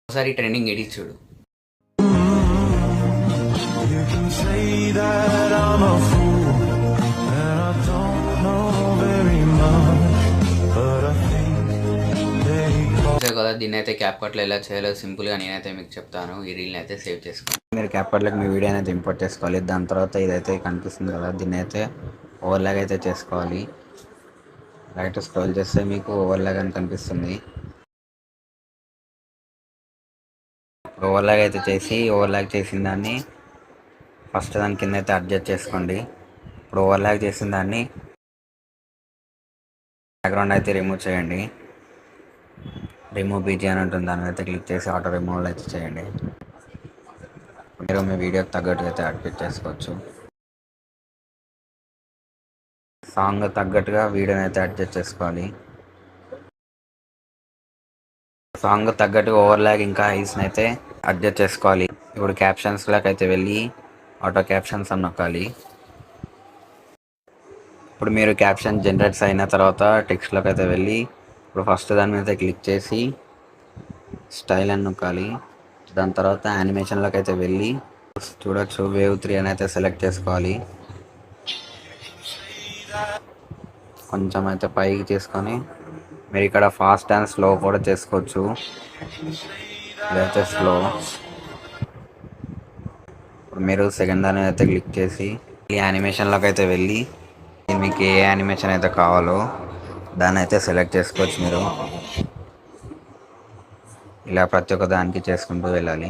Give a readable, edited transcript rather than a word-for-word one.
ఒకసారి trending edit చూడు. You can say that I'm a fool and I don't know very much, but I think they call. చూసారు కదా, దీన్ని అయితే cap కట్లో ఎలా చేయాలో సింపుల్గా నేనైతే మీకు చెప్తాను. ఈ రీల్ని అయితే సేవ్ చేసుకోండి. మీరు క్యాప్ కట్లోకి మీ వీడియో అయితే ఇంపోర్ట్ చేసుకోవాలి. దాని తర్వాత ఇదైతే కనిపిస్తుంది కదా, దీన్ని అయితే ఓవర్లాగ్ అయితే చేసుకోవాలి. రైట్ స్క్రోల్ చేస్తే మీకు ఓవర్లాగ్ అని కనిపిస్తుంది. ఓవర్లాగ్ అయితే చేసి ఓవర్లాగ్ చేసిన దాన్ని ఫస్ట్ దాని కింద అయితే అడ్జస్ట్ చేసుకోండి. ఇప్పుడు ఓవర్లాగ్ చేసిన దాన్ని బ్యాక్గ్రౌండ్ అయితే రిమూవ్ చేయండి. రిమూవ్ బీజీ అని ఉంటుంది, దాని అయితే క్లిక్ చేసి ఆటో రిమూవ్ అయితే చేయండి. మీరు మీ వీడియోకి తగ్గట్టుగా అయితే అడ్జస్ట్ చేసుకోవచ్చు. సాంగ్ తగ్గట్టుగా వీడియోని అయితే అడ్జస్ట్ చేసుకోవాలి. సాంగ్ తగ్గట్టుగా ఓవర్లాగ్ ఇంకా హైస్ని అయితే అడ్జస్ట్ చేసుకోవాలి. ఇప్పుడు క్యాప్షన్స్లోకి అయితే వెళ్ళి ఆటో క్యాప్షన్స్ అని నొక్కాలి. ఇప్పుడు మీరు క్యాప్షన్ జనరేట్స్ అయిన తర్వాత టెక్స్ట్లోకి అయితే వెళ్ళి ఇప్పుడు ఫస్ట్ దాని మీద క్లిక్ చేసి స్టైల్ అని నొక్కాలి. దాని తర్వాత యానిమేషన్లోకి అయితే వెళ్ళి చూడొచ్చు వేవ్ 3 అని అయితే సెలెక్ట్ చేసుకోవాలి. కొంచెం అయితే పైకి చేసుకొని మీరు ఇక్కడ ఫాస్ట్ అండ్ స్లో కూడా చేసుకోవచ్చు. ఇదైతే స్లో. ఇప్పుడు మీరు సెకండ్ దాని అయితే క్లిక్ చేసి ఈ యానిమేషన్లోకి అయితే వెళ్ళి మీకు ఏ యానిమేషన్ అయితే కావాలో దాన్ని అయితే సెలెక్ట్ చేసుకోవచ్చు. మీరు ఇలా ప్రతి ఒక్క దానికి చేసుకుంటూ వెళ్ళాలి.